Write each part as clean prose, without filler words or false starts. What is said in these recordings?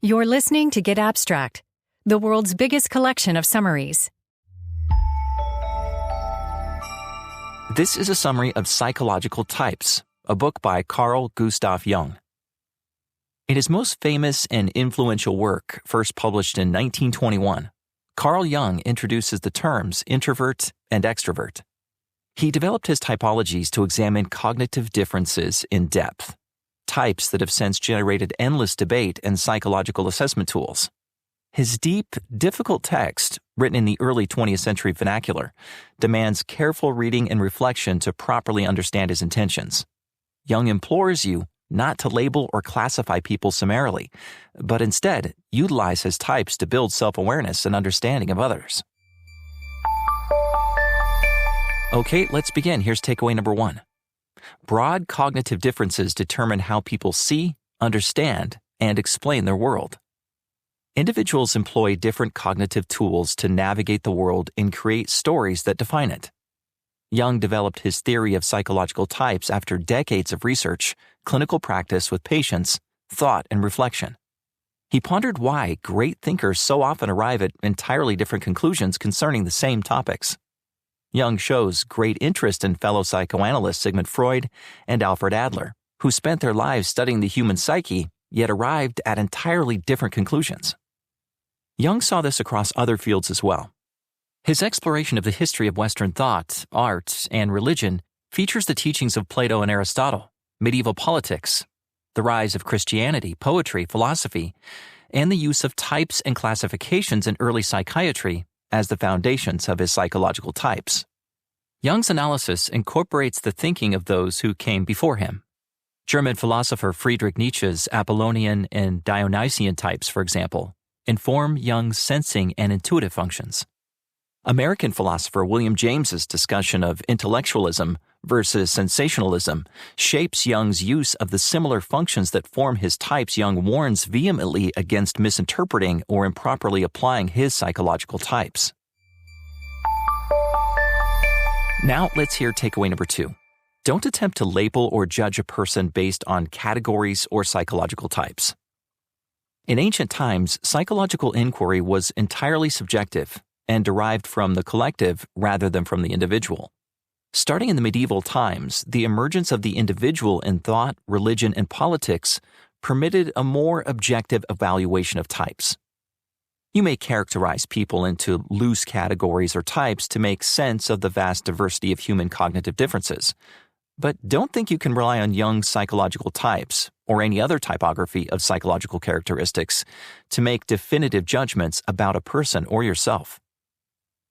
You're listening to Get Abstract, the world's biggest collection of summaries. This is a summary of Psychological Types, a book by Carl Gustav Jung. In his most famous and influential work, first published in 1921, Carl Jung introduces the terms introvert and extrovert. He developed his typologies to examine cognitive differences in depth, types that have since generated endless debate and psychological assessment tools. His deep, difficult text, written in the early 20th century vernacular, demands careful reading and reflection to properly understand his intentions. Jung implores you not to label or classify people summarily, but instead utilize his types to build self-awareness and understanding of others. Okay, let's begin. Here's takeaway number 1. Broad cognitive differences determine how people see, understand, and explain their world. Individuals employ different cognitive tools to navigate the world and create stories that define it. Jung developed his theory of psychological types after decades of research, clinical practice with patients, thought, and reflection. He pondered why great thinkers so often arrive at entirely different conclusions concerning the same topics. Jung shows great interest in fellow psychoanalysts Sigmund Freud and Alfred Adler, who spent their lives studying the human psyche, yet arrived at entirely different conclusions. Jung saw this across other fields as well. His exploration of the history of Western thought, art, and religion features the teachings of Plato and Aristotle, medieval politics, the rise of Christianity, poetry, philosophy, and the use of types and classifications in early psychiatry as the foundations of his psychological types. Jung's analysis incorporates the thinking of those who came before him. German philosopher Friedrich Nietzsche's Apollonian and Dionysian types, for example, inform Jung's sensing and intuitive functions. American philosopher William James's discussion of intellectualism versus sensationalism shapes Jung's use of the similar functions that form his types. Jung warns vehemently against misinterpreting or improperly applying his psychological types. Now let's hear takeaway number 2. Don't attempt to label or judge a person based on categories or psychological types. In ancient times, psychological inquiry was entirely subjective and derived from the collective rather than from the individual. Starting in the medieval times, the emergence of the individual in thought, religion, and politics permitted a more objective evaluation of types. You may characterize people into loose categories or types to make sense of the vast diversity of human cognitive differences, but don't think you can rely on Jung's psychological types or any other typography of psychological characteristics to make definitive judgments about a person or yourself.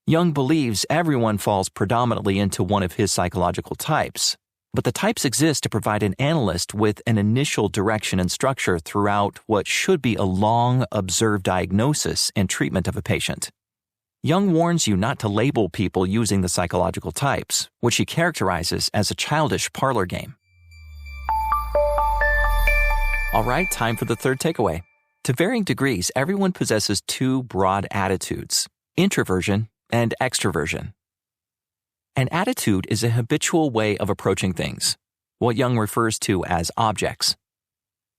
Jung believes everyone falls predominantly into one of his psychological types, but the types exist to provide an analyst with an initial direction and structure throughout what should be a long, observed diagnosis and treatment of a patient. Jung warns you not to label people using the psychological types, which he characterizes as a childish parlor game. All right, time for the third takeaway. To varying degrees, everyone possesses two broad attitudes: introversion and extroversion. An attitude is a habitual way of approaching things, what Jung refers to as objects.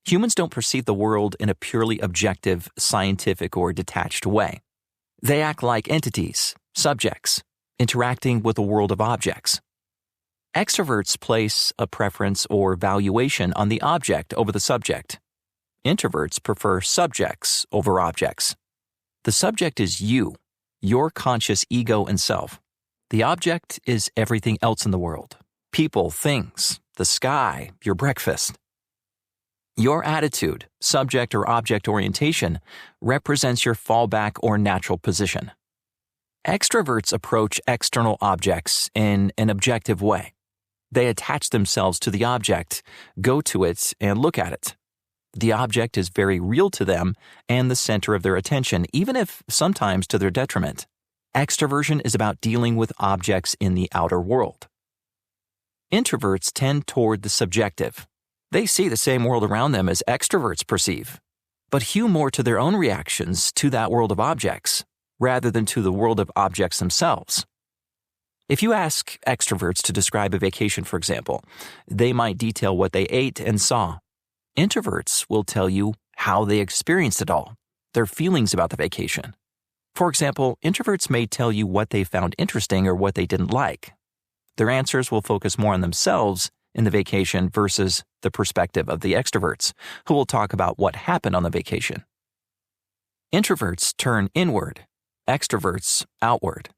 Humans don't perceive the world in a purely objective, scientific, or detached way. They act like entities, subjects, interacting with a world of objects. Extroverts place a preference or valuation on the object over the subject. Introverts prefer subjects over objects. The subject is you, your conscious ego and self. The object is everything else in the world: people, things, the sky, your breakfast. Your attitude, subject or object orientation, represents your fallback or natural position. Extroverts approach external objects in an objective way. They attach themselves to the object, go to it, and look at it. The object is very real to them and the center of their attention, even if sometimes to their detriment. Extroversion is about dealing with objects in the outer world. Introverts tend toward the subjective. They see the same world around them as extroverts perceive, but hew more to their own reactions to that world of objects, rather than to the world of objects themselves. If you ask extroverts to describe a vacation, for example, they might detail what they ate and saw. Introverts will tell you how they experienced it all, their feelings about the vacation. For example, introverts may tell you what they found interesting or what they didn't like. Their answers will focus more on themselves in the vacation versus the perspective of the extroverts, who will talk about what happened on the vacation. Introverts turn inward, extroverts outward.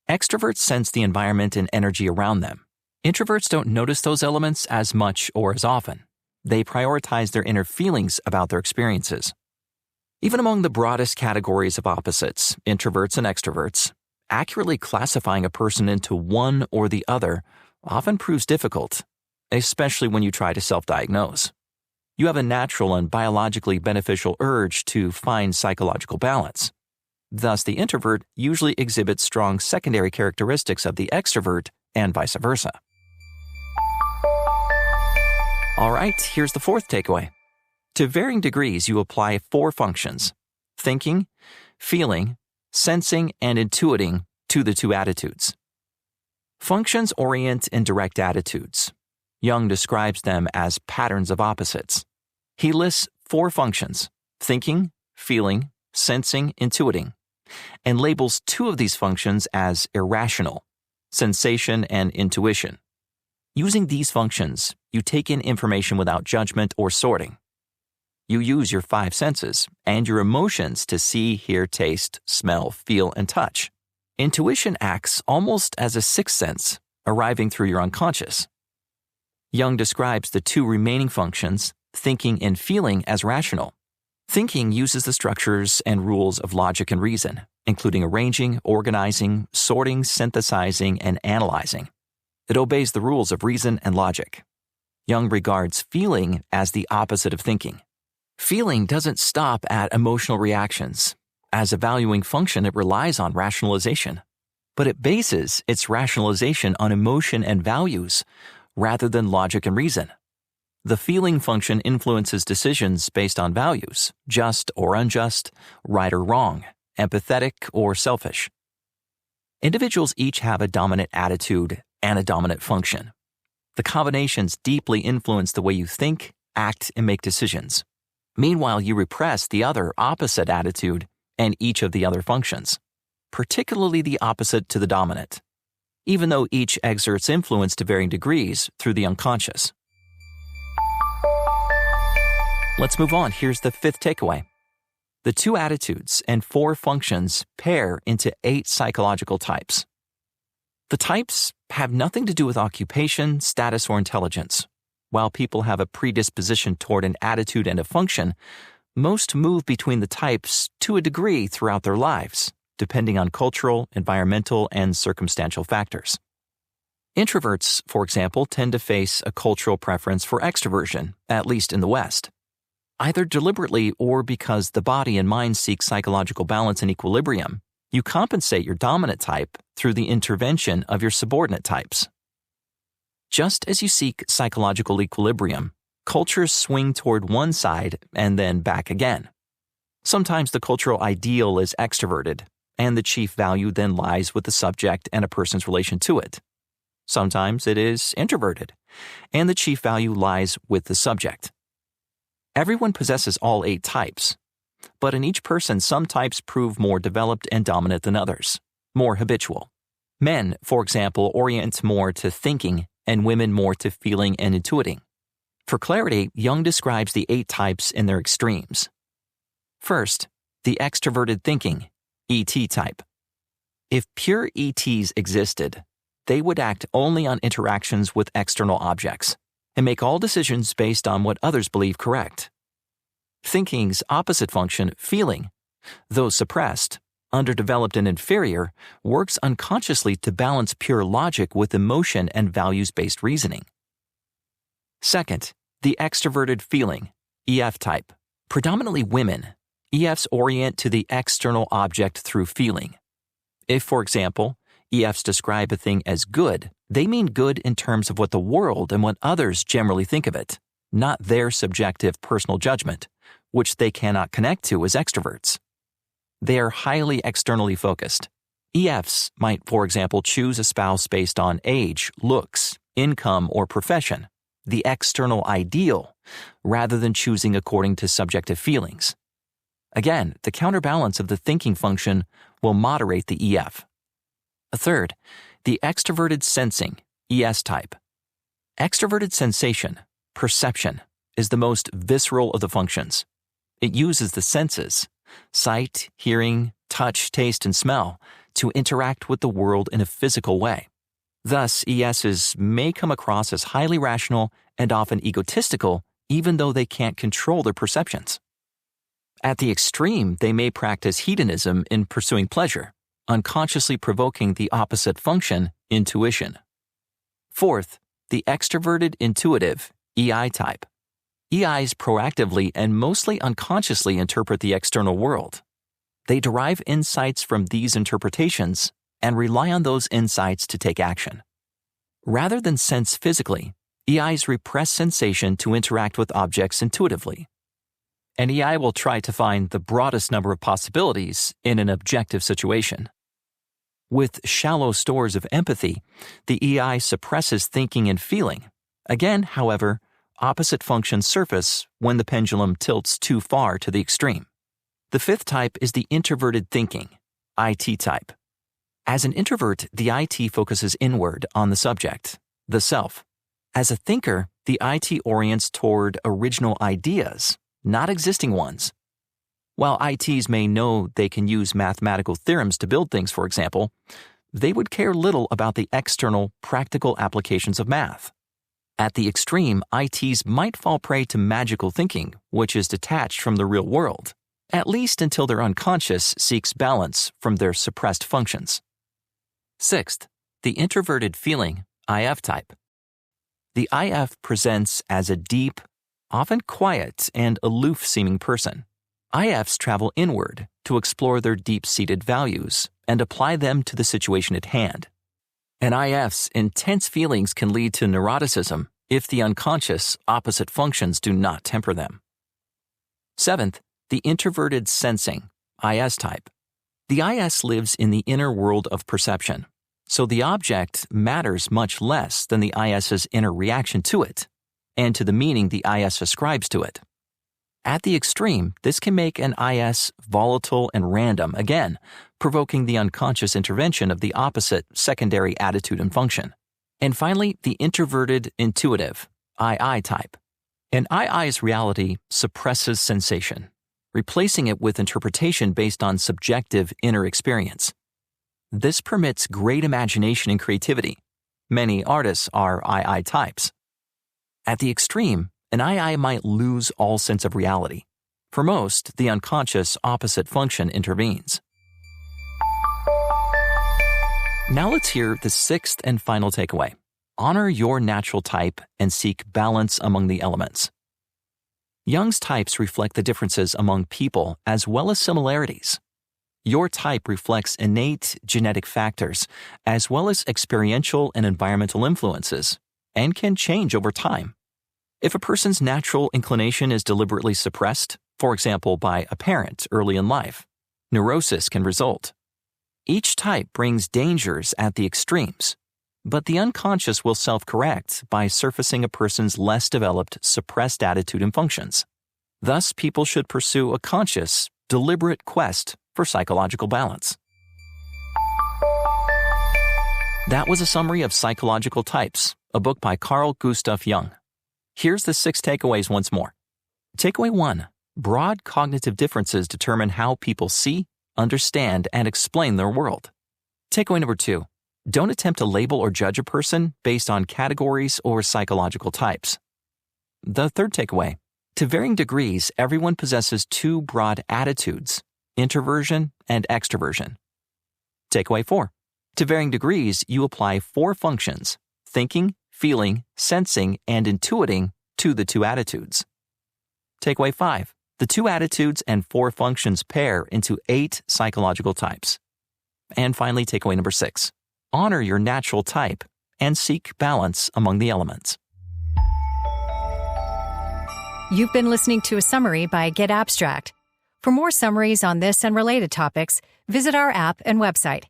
Extroverts sense the environment and energy around them. Introverts don't notice those elements as much or as often. They prioritize their inner feelings about their experiences. Even among the broadest categories of opposites, introverts and extroverts, accurately classifying a person into one or the other often proves difficult, especially when you try to self-diagnose. You have a natural and biologically beneficial urge to find psychological balance. Thus, the introvert usually exhibits strong secondary characteristics of the extrovert and vice versa. All right, here's the fourth takeaway. To varying degrees, you apply 4 functions: thinking, feeling, sensing, and intuiting to the 2 attitudes. Functions orient and direct attitudes. Jung describes them as patterns of opposites. He lists 4 functions: thinking, feeling, sensing, intuiting, and labels 2 of these functions as irrational: sensation and intuition. Using these functions, you take in information without judgment or sorting. You use your 5 senses and your emotions to see, hear, taste, smell, feel, and touch. Intuition acts almost as a 6th sense, arriving through your unconscious. Jung describes the 2 remaining functions, thinking and feeling, as rational. Thinking uses the structures and rules of logic and reason, including arranging, organizing, sorting, synthesizing, and analyzing. It obeys the rules of reason and logic. Jung regards feeling as the opposite of thinking. Feeling doesn't stop at emotional reactions. As a valuing function, it relies on rationalization. But it bases its rationalization on emotion and values rather than logic and reason. The feeling function influences decisions based on values, just or unjust, right or wrong, empathetic or selfish. Individuals each have a dominant attitude and a dominant function. The combinations deeply influence the way you think, act, and make decisions. Meanwhile, you repress the other opposite attitude and each of the other functions, particularly the opposite to the dominant, even though each exerts influence to varying degrees through the unconscious. Let's move on. Here's the 5th takeaway. The 2 attitudes and 4 functions pair into 8 psychological types. The types have nothing to do with occupation, status, or intelligence. While people have a predisposition toward an attitude and a function, most move between the types to a degree throughout their lives, depending on cultural, environmental, and circumstantial factors. Introverts, for example, tend to face a cultural preference for extroversion, at least in the West. Either deliberately or because the body and mind seek psychological balance and equilibrium, you compensate your dominant type through the intervention of your subordinate types. Just as you seek psychological equilibrium, cultures swing toward one side and then back again. Sometimes the cultural ideal is extroverted, and the chief value then lies with the subject and a person's relation to it. Sometimes it is introverted, and the chief value lies with the subject. Everyone possesses all 8 types, but in each person some types prove more developed and dominant than others, more habitual. Men, for example, orient more to thinking and women more to feeling and intuiting. For clarity, Jung describes the 8 types in their extremes. First, the extroverted thinking, ET type. If pure ETs existed, they would act only on interactions with external objects and make all decisions based on what others believe correct. Thinking's opposite function, feeling, though suppressed, underdeveloped, and inferior, works unconsciously to balance pure logic with emotion and values-based reasoning. Second, the extroverted feeling, EF type. Predominantly women, EFs orient to the external object through feeling. If, for example, EFs describe a thing as good, they mean good in terms of what the world and what others generally think of it, not their subjective personal judgment, which they cannot connect to as extroverts. They are highly externally focused. EFs might, for example, choose a spouse based on age, looks, income, or profession, the external ideal, rather than choosing according to subjective feelings. Again, the counterbalance of the thinking function will moderate the EF. Third, the extroverted sensing, ES type. Extroverted sensation, perception, is the most visceral of the functions. It uses the senses, sight, hearing, touch, taste, and smell, to interact with the world in a physical way. Thus, ESs may come across as highly rational and often egotistical, even though they can't control their perceptions. At the extreme, they may practice hedonism in pursuing pleasure, unconsciously provoking the opposite function, intuition. Fourth, the extroverted intuitive, EI type. EIs proactively and mostly unconsciously interpret the external world. They derive insights from these interpretations and rely on those insights to take action. Rather than sense physically, EIs repress sensation to interact with objects intuitively. An EI will try to find the broadest number of possibilities in an objective situation. With shallow stores of empathy, the EI suppresses thinking and feeling. Again, however, opposite functions surface when the pendulum tilts too far to the extreme. The fifth type is the introverted thinking, IT type. As an introvert, the IT focuses inward on the subject, the self. As a thinker, the IT orients toward original ideas, not existing ones. While ITs may know they can use mathematical theorems to build things, for example, they would care little about the external, practical applications of math. At the extreme, ITs might fall prey to magical thinking, which is detached from the real world, at least until their unconscious seeks balance from their suppressed functions. Sixth, the introverted feeling, IF type. The IF presents as a deep, often quiet and aloof-seeming person. IFs travel inward to explore their deep-seated values and apply them to the situation at hand. An IF's intense feelings can lead to neuroticism if the unconscious opposite functions do not temper them. Seventh, the introverted sensing, IS type. The IS lives in the inner world of perception, so the object matters much less than the IS's inner reaction to it, and to the meaning the IS ascribes to it. At the extreme, this can make an IS volatile and random, again, provoking the unconscious intervention of the opposite secondary attitude and function. And finally, the introverted intuitive, II type. An II's reality suppresses sensation, replacing it with interpretation based on subjective inner experience. This permits great imagination and creativity. Many artists are II types. At the extreme, an II might lose all sense of reality. For most, the unconscious opposite function intervenes. Now let's hear the sixth and final takeaway. Honor your natural type and seek balance among the elements. Jung's types reflect the differences among people as well as similarities. Your type reflects innate genetic factors as well as experiential and environmental influences and can change over time. If a person's natural inclination is deliberately suppressed, for example by a parent early in life, neurosis can result. Each type brings dangers at the extremes, but the unconscious will self-correct by surfacing a person's less developed, suppressed attitude and functions. Thus, people should pursue a conscious, deliberate quest for psychological balance. That was a summary of Psychological Types, a book by Carl Gustav Jung. Here's the 6 takeaways once more. Takeaway 1. Broad cognitive differences determine how people see, understand, and explain their world. Takeaway number 2. Don't attempt to label or judge a person based on categories or psychological types. The third takeaway. To varying degrees, everyone possesses 2 broad attitudes, introversion and extroversion. Takeaway 4. To varying degrees, you apply 4 functions, thinking, feeling, sensing, and intuiting to the 2 attitudes. Takeaway 5. The 2 attitudes and 4 functions pair into 8 psychological types. And finally, takeaway number 6. Honor your natural type and seek balance among the elements. You've been listening to a summary by Get Abstract. For more summaries on this and related topics, visit our app and website,